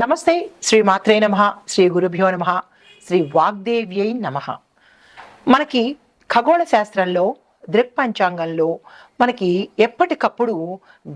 నమస్తే. శ్రీ మాత్రే నమః. శ్రీ గురుభ్యో నమః. శ్రీ వాగ్దేవ్యై నమః. మనకి ఖగోళ శాస్త్రంలో దృక్పంచాంగంలో మనకి ఎప్పటికప్పుడు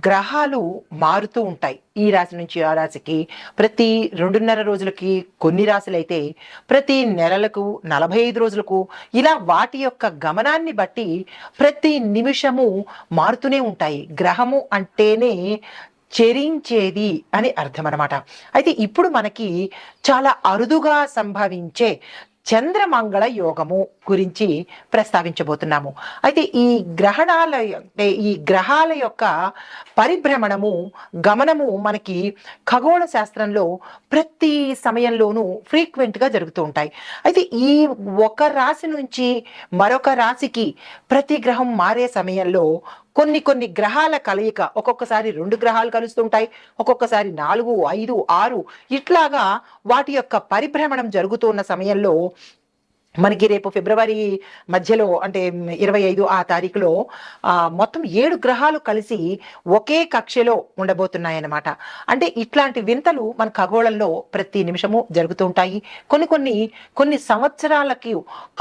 గ్రహాలు మారుతూ ఉంటాయి. ఈ రాశి నుంచి ఆ రాశికి ప్రతి 2.5 రోజులకి కొన్ని రాశులైతే ప్రతి నెలలకు 45 రోజులకు ఇలా వాటి యొక్క గమనాన్ని బట్టి ప్రతి నిమిషము మారుతూనే ఉంటాయి. గ్రహము అంటేనే చెరించేది అని అర్థం అనమాట. అయితే ఇప్పుడు మనకి చాలా అరుదుగా సంభవించే చంద్రమంగళ యోగము గురించి ప్రస్తావించబోతున్నాము. అయితే ఈ గ్రహాల యొక్క పరిభ్రమణము గమనము మనకి ఖగోళ శాస్త్రంలో ప్రతి సమయంలోనూ ఫ్రీక్వెంట్గా జరుగుతూ ఉంటాయి. అయితే ఈ ఒక రాశి నుంచి మరొక రాశికి ప్రతి గ్రహం మారే సమయంలో కొన్ని గ్రహాల కలయిక, ఒక్కొక్కసారి 2 గ్రహాలు కలుస్తుంటాయి, ఒక్కొక్కసారి 4, 5, 6 ఇట్లాగా వాటి యొక్క పరిభ్రమణం జరుగుతున్న సమయంలో మనకి రేపు ఫిబ్రవరి మధ్యలో అంటే 25 ఆ తారీఖులో మొత్తం 7 గ్రహాలు కలిసి ఒకే కక్షలో ఉండబోతున్నాయన్నమాట. అంటే ఇట్లాంటి వింతలు మన ఖగోళంలో ప్రతి నిమిషము జరుగుతూ ఉంటాయి. కొన్ని సంవత్సరాలకి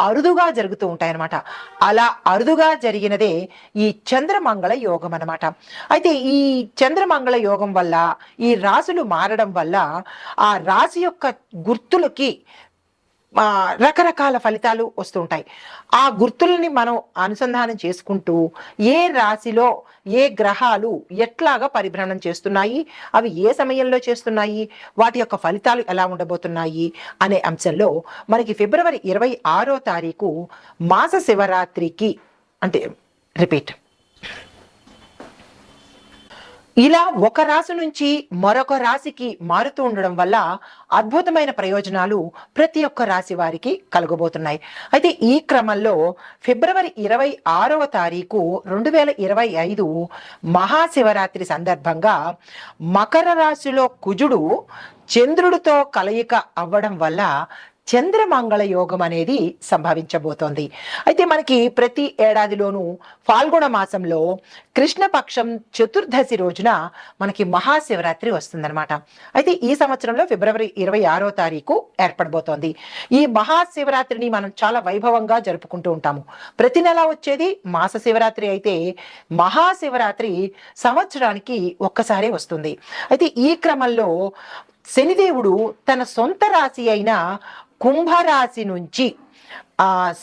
అరుదుగా జరుగుతూ ఉంటాయి అన్నమాట. అలా అరుదుగా జరిగినదే ఈ చంద్రమంగళ యోగం అన్నమాట. అయితే ఈ చంద్రమంగళ యోగం వల్ల ఈ రాశులు మారడం వల్ల ఆ రాశి యొక్క గుర్తులకి రకరకాల ఫలితాలు వస్తుంటాయి. ఆ గుర్తుల్ని మనం అనుసంధానం చేసుకుంటూ ఏ రాశిలో ఏ గ్రహాలు ఎట్లాగా పరిభ్రమణం చేస్తున్నాయి, అవి ఏ సమయంలో చేస్తున్నాయి, వాటి యొక్క ఫలితాలు ఎలా ఉండబోతున్నాయి అనే అంశంలో మనకి ఫిబ్రవరి 26వ తారీఖు మాస శివరాత్రికి అంటే రిపీట్ ఇలా ఒక రాశి నుంచి మరొక రాశికి మారుతూ ఉండడం వల్ల అద్భుతమైన ప్రయోజనాలు ప్రతి ఒక్క రాశి వారికి కలగబోతున్నాయి. అయితే ఈ క్రమంలో ఫిబ్రవరి 26వ తారీఖు 2025 మహాశివరాత్రి సందర్భంగా మకర రాశిలో కుజుడు చంద్రుడితో కలయిక అవ్వడం వల్ల చంద్రమంగళ యోగం అనేది సంభవించబోతోంది. అయితే మనకి ప్రతి ఏడాదిలోనూ ఫాల్గుణ మాసంలో కృష్ణపక్షం చతుర్దశి రోజున మనకి మహాశివరాత్రి వస్తుందన్నమాట. అయితే ఈ సంవత్సరంలో ఫిబ్రవరి 26వ తారీఖు ఏర్పడబోతోంది. ఈ మహాశివరాత్రిని మనం చాలా వైభవంగా జరుపుకుంటూ ఉంటాము. ప్రతి నెల వచ్చేది మాస శివరాత్రి అయితే మహాశివరాత్రి సంవత్సరానికి ఒక్కసారే వస్తుంది. అయితే ఈ క్రమంలో శనిదేవుడు తన సొంత రాశి అయిన కుంభరాశి నుంచి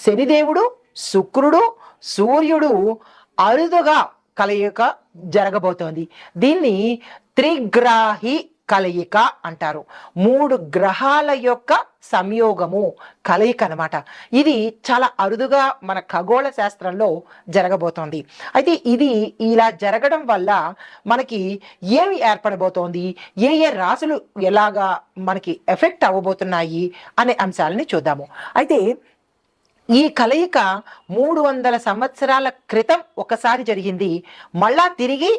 శనిదేవుడు, శుక్రుడు, సూర్యుడు అరుదుగా కలయిక జరగబోతోంది. దీన్ని త్రిగ్రాహి కలయిక అంటారు. 3 గ్రహాల యొక్క సంయోగము కలయిక అనమాట. ఇది చాలా అరుదుగా మన ఖగోళ శాస్త్రంలో జరగబోతోంది. అయితే ఇది ఇలా జరగడం వల్ల మనకి ఏమి ఏర్పడబోతోంది, ఏ రాశులు ఎలాగా మనకి ఎఫెక్ట్ అవ్వబోతున్నాయి అనే అంశాలని చూద్దాము. అయితే ఈ కలయిక 300 సంవత్సరాల క్రితం ఒకసారి జరిగింది, మళ్ళా తిరిగి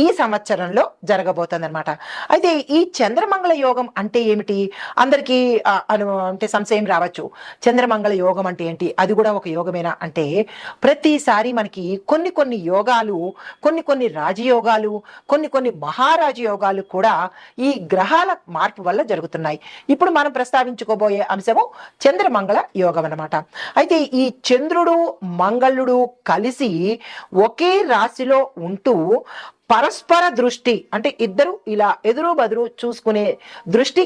ఈ సంవత్సరంలో జరగబోతుంది అనమాట. అయితే ఈ చంద్రమంగళ యోగం అంటే ఏమిటి అందరికీ అంటే సంశయం రావచ్చు. చంద్రమంగళ యోగం అంటే ఏంటి, అది కూడా ఒక యోగమేనా అంటే ప్రతిసారి మనకి కొన్ని యోగాలు, కొన్ని రాజయోగాలు, కొన్ని మహారాజయోగాలు కూడా ఈ గ్రహాల మార్పు వల్ల జరుగుతున్నాయి. ఇప్పుడు మనం ప్రస్తావించుకోబోయే అంశము చంద్రమంగళ యోగం అన్నమాట. అయితే ఈ చంద్రుడు మంగళుడు కలిసి ఒకే రాశిలో ఉంటూ పరస్పర దృష్టి అంటే ఇద్దరు ఇలా ఎదురు బదురు చూసుకునే దృష్టి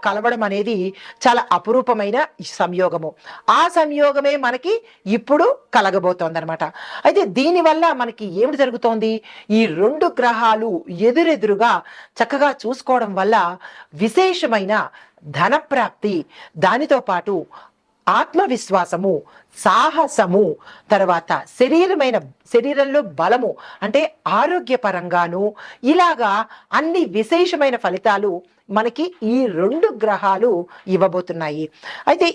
కలవడం అనేది చాలా అపురూపమైన సంయోగము. ఆ సంయోగమే మనకి ఇప్పుడు కలగబోతోంది అనమాట. అయితే దీనివల్ల మనకి ఏమిటి జరుగుతోంది, ఈ 2 గ్రహాలు ఎదురెదురుగా చక్కగా చూసుకోవడం వల్ల విశేషమైన ధనప్రాప్తి, దానితో పాటు ఆత్మవిశ్వాసము, సాహసము, తర్వాత శరీరంలో బలము అంటే ఆరోగ్యపరంగాను ఇలాగా అన్ని విశేషమైన ఫలితాలు మనకి ఈ 2 గ్రహాలు ఇవ్వబోతున్నాయి. అయితే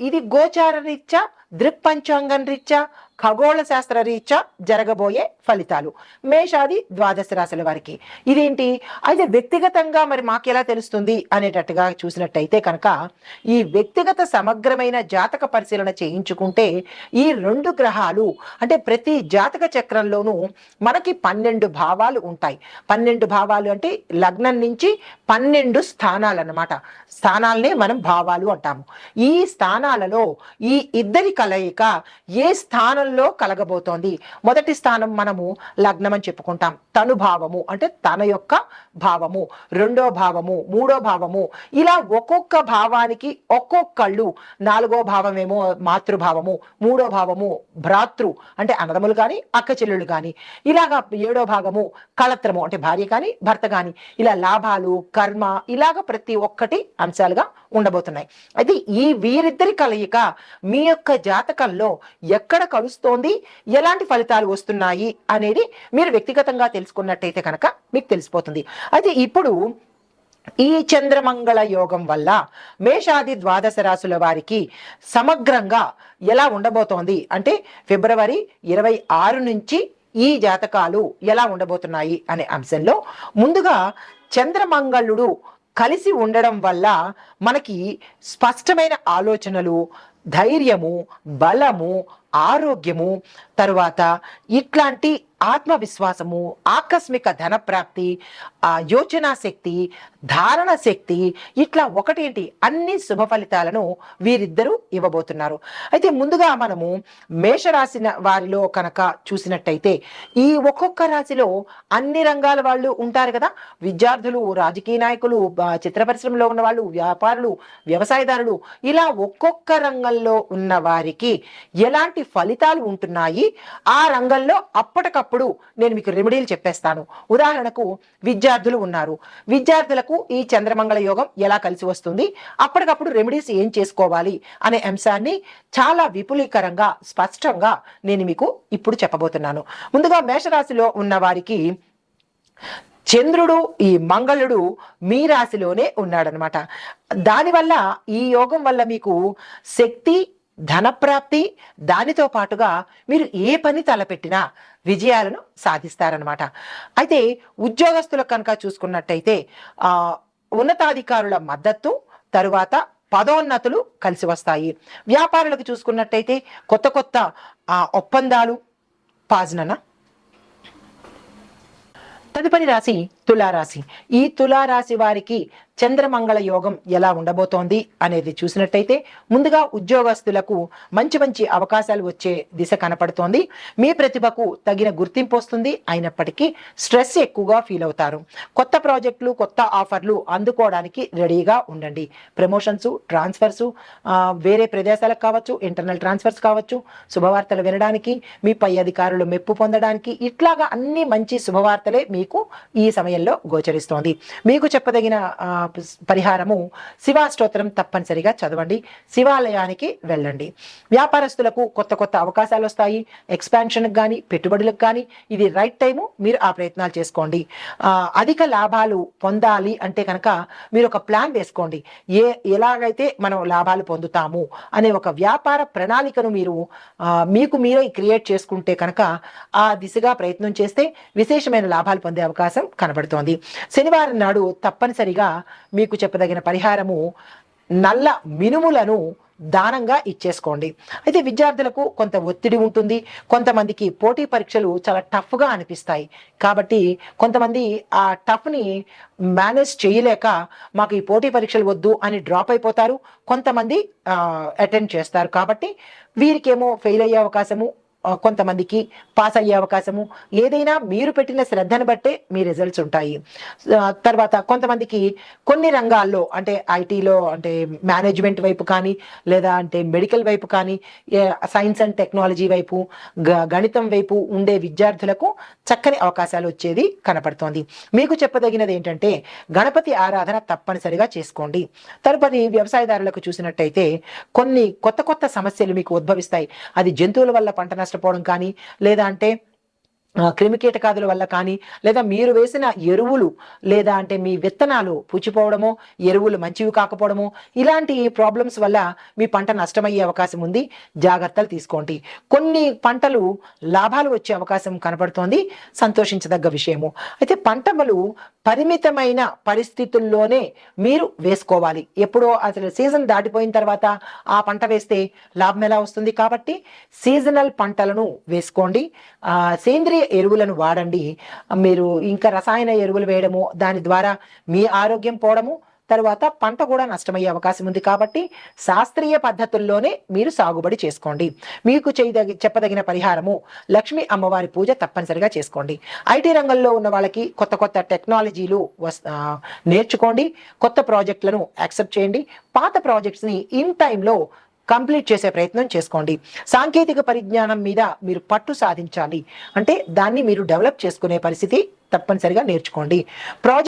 ఇది గోచార రీత్యా, దృక్పంచాంగం రీత్యా, ఖగోళ శాస్త్ర రీత్యా జరగబోయే ఫలితాలు మేషాది ద్వాదశ రాశుల వారికి ఇదేంటి అయితే వ్యక్తిగతంగా మరి మాకు ఎలా తెలుస్తుంది అనేటట్టుగా చూసినట్టయితే కనుక ఈ వ్యక్తిగత సమగ్రమైన జాతక పరిశీలన చేయించుకుంటే ఈ 2 గ్రహాలు అంటే ప్రతి జాతక చక్రంలోనూ మనకి 12 భావాలు ఉంటాయి. 12 భావాలు అంటే లగ్నం నుంచి 12 స్థానాలు అన్నమాట. స్థానాలనే మనం భావాలు అంటాము. ఈ స్థానాలలో ఈ ఇద్దరి కలయిక ఏ స్థానంలో కలగబోతోంది. మొదటి స్థానం మనము లగ్నం అని చెప్పుకుంటాం. తను భావము అంటే తన యొక్క భావము, రెండో భావము, మూడో భావము, ఇలా ఒక్కొక్క భావానికి ఒక్కొక్కళ్ళు. 4వ భావమేమో మాతృభావము, 3వ భావము భ్రాతృ అంటే అన్నదమ్ములు కానీ అక్క చెల్లెళ్ళు కానీ, ఇలాగా 7వ భాగము కళత్రము అంటే భార్య కానీ భర్త కానీ, ఇలా లాభాలు కర్మ ఇలాగ ప్రతి ఒక్కటి అంశాలుగా ఉండబోతున్నాయి. అయితే ఈ వీరిద్దరి కలయిక మీ యొక్క జాతకంలో ఎక్కడ కలుస్తోంది, ఎలాంటి ఫలితాలు వస్తున్నాయి అనేది మీరు వ్యక్తిగతంగా తెలుసుకున్నట్టయితే కనుక మీకు తెలిసిపోతుంది. అయితే ఇప్పుడు ఈ చంద్రమంగళ యోగం వల్ల మేషాది ద్వాదశ రాశుల వారికి సమగ్రంగా ఎలా ఉండబోతోంది అంటే ఫిబ్రవరి 26 నుంచి ఈ జాతకాలు ఎలా ఉండబోతున్నాయి అనే అంశంలో ముందుగా చంద్రమంగళుడు కలిసి ఉండడం వల్ల మనకి స్పష్టమైన ఆలోచనలు, ధైర్యము, బలము, ఆరోగ్యము, తరువాత ఇట్లాంటి ఆత్మవిశ్వాసము, ఆకస్మిక ధన ప్రాప్తి, యోచనా శక్తి, ధారణ శక్తి, ఇట్లా ఒకటేంటి అన్ని శుభ ఫలితాలను వీరిద్దరూ ఇవ్వబోతున్నారు. అయితే ముందుగా మనము మేషరాశి వారిలో కనుక చూసినట్టయితే ఈ ఒక్కొక్క రాశిలో అన్ని రంగాల వాళ్ళు ఉంటారు కదా. విద్యార్థులు, రాజకీయ నాయకులు, చిత్ర పరిశ్రమలో ఉన్న వాళ్ళు, వ్యాపారులు, వ్యవసాయదారులు, ఇలా ఒక్కొక్క రంగంలో ఉన్న వారికి ఎలాంటి ఫలితాలు ఉంటున్నాయి, ఆ రంగంలో అప్పటికప్పుడు నేను మీకు రెమెడీలు చెప్పేస్తాను. ఉదాహరణకు విద్యార్థులు ఉన్నారు, విద్యార్థులకు ఈ చంద్రమంగళ యోగం ఎలా కలిసి వస్తుంది, అప్పటికప్పుడు రెమెడీస్ ఏం చేసుకోవాలి అనే అంశాన్ని చాలా విపులీకరంగా స్పష్టంగా నేను మీకు ఇప్పుడు చెప్పబోతున్నాను. ముందుగా మేషరాశిలో ఉన్న వారికి చంద్రుడు, ఈ మంగళుడు మీ రాశిలోనే ఉన్నాడనమాట. దానివల్ల ఈ యోగం వల్ల మీకు శక్తి, ధనప్రాప్తి, దానితో పాటుగా మీరు ఏ పని తలపెట్టినా విజయాలను సాధిస్తారనమాట. అయితే ఉద్యోగస్తులకు కనుక చూసుకున్నట్టయితే ఉన్నతాధికారుల మద్దతు, తరువాత పదోన్నతులు కలిసి వస్తాయి. వ్యాపారులకు చూసుకున్నట్టయితే కొత్త కొత్త ఒప్పందాలు పాజనన. తదుపరి రాశి తులారాశి. ఈ తులారాశి వారికి చంద్రమంగళ యోగం ఎలా ఉండబోతోంది అనేది చూసినట్టయితే ముందుగా ఉద్యోగస్తులకు మంచి మంచి అవకాశాలు వచ్చే దిశ కనపడుతోంది. మీ ప్రతిభకు తగిన గుర్తింపు వస్తుంది. అయినప్పటికీ స్ట్రెస్ ఎక్కువగా ఫీల్ అవుతారు. కొత్త ప్రాజెక్టులు, కొత్త ఆఫర్లు అందుకోవడానికి రెడీగా ఉండండి. ప్రమోషన్స్, ట్రాన్స్ఫర్స్, వేరే ప్రదేశాలకు కావచ్చు, ఇంటర్నల్ ట్రాన్స్ఫర్స్ కావచ్చు, శుభవార్తలు వినడానికి, మీ పై అధికారులు మెప్పు పొందడానికి, ఇట్లాగా అన్ని మంచి శుభవార్తలే మీకు ఈ సమయంలో గోచరిస్తోంది. మీకు చెప్పదగిన పరిహారము శివాష్టోత్తరం తప్పనిసరిగా చదవండి, శివాలయానికి వెళ్ళండి. వ్యాపారస్తులకు కొత్త కొత్త అవకాశాలు వస్తాయి. ఎక్స్పాన్షన్కి కానీ పెట్టుబడులకు కానీ ఇది రైట్ టైము. మీరు ఆ ప్రయత్నాలు చేసుకోండి. అధిక లాభాలు పొందాలి అంటే కనుక మీరు ఒక ప్లాన్ వేసుకోండి. ఎలాగైతే మనం లాభాలు పొందుతాము అనే ఒక వ్యాపార ప్రణాళికను మీరు మీకు మీరే క్రియేట్ చేసుకుంటే కనుక ఆ దిశగా ప్రయత్నం చేస్తే విశేషమైన లాభాలు పొందే అవకాశం కనబడుతోంది. శనివారం నాడు తప్పనిసరిగా మీకు చెప్పదగిన పరిహారము నల్ల మినుములను దానంగా ఇచ్చేసుకోండి. అయితే విద్యార్థులకు కొంత ఒత్తిడి ఉంటుంది. కొంతమందికి పోటీ పరీక్షలు చాలా టఫ్గా అనిపిస్తాయి. కాబట్టి కొంతమంది ఆ టఫ్ని మేనేజ్ చేయలేక మాకు ఈ పోటీ పరీక్షలు వద్దు అని డ్రాప్ అయిపోతారు. కొంతమంది అటెండ్ చేస్తారు. కాబట్టి వీరికేమో ఫెయిల్ అయ్యే అవకాశము, కొంతమందికి పాస్ అయ్యే అవకాశము, ఏదైనా మీరు పెట్టిన శ్రద్ధను బట్టే మీ రిజల్ట్స్ ఉంటాయి. తర్వాత కొంతమందికి కొన్ని రంగాల్లో అంటే ఐటీలో అంటే మేనేజ్మెంట్ వైపు కానీ, లేదా అంటే మెడికల్ వైపు కానీ, సైన్స్ అండ్ టెక్నాలజీ వైపు, గణితం వైపు ఉండే విద్యార్థులకు చక్కని అవకాశాలు వచ్చేది కనపడుతోంది. మీకు చెప్పదగినది ఏంటంటే గణపతి ఆరాధన తప్పనిసరిగా చేసుకోండి. తదుపరి వ్యవసాయదారులకు చూసినట్టయితే కొన్ని కొత్త కొత్త సమస్యలు మీకు ఉద్భవిస్తాయి. అది జంతువుల వల్ల పంట నష్టపోవడం కానీ, లేదా అంటే క్రిమికీటకాదుల వల్ల కానీ, లేదా మీరు వేసిన ఎరువులు లేదా అంటే మీ విత్తనాలు పుచ్చిపోవడమో, ఎరువులు మంచివి కాకపోవడమో, ఇలాంటి ప్రాబ్లమ్స్ వల్ల మీ పంట నష్టమయ్యే అవకాశం ఉంది. జాగ్రత్తలు తీసుకోండి. కొన్ని పంటలు లాభాలు వచ్చే అవకాశం కనపడుతోంది. సంతోషించదగ్గ విషయము. అయితే పంటలు పరిమితమైన పరిస్థితుల్లోనే మీరు వేసుకోవాలి. ఎప్పుడో అసలు సీజన్ దాటిపోయిన తర్వాత ఆ పంట వేస్తే లాభం ఎలా వస్తుంది? కాబట్టి సీజనల్ పంటలను వేసుకోండి. సేంద్రియ ఎరువులను వాడండి. మీరు ఇంకా రసాయన ఎరువులు వేయడము, దాని ద్వారా మీ ఆరోగ్యం పోవడము, తర్వాత పంట కూడా నష్టమయ్యే అవకాశం ఉంది. కాబట్టి శాస్త్రీయ పద్ధతుల్లోనే మీరు సాగుబడి చేసుకోండి. మీకు చెప్పదగిన పరిహారము, లక్ష్మీ అమ్మవారి పూజ తప్పనిసరిగా చేసుకోండి. ఐటీ రంగంలో ఉన్న వాళ్ళకి కొత్త కొత్త టెక్నాలజీలు నేర్చుకోండి. కొత్త ప్రాజెక్టులను యాక్సెప్ట్ చేయండి. పాత ప్రాజెక్ట్స్ని ఇన్ టైంలో కంప్లీట్ చేసే ప్రయత్నం చేసుకోండి. సాంకేతిక పరిజ్ఞానం మీద మీరు పట్టు సాధించాలి. అంటే దాన్ని మీరు డెవలప్ చేసుకునే పరిస్థితి తప్పనిసరిగా నేర్చుకోండి.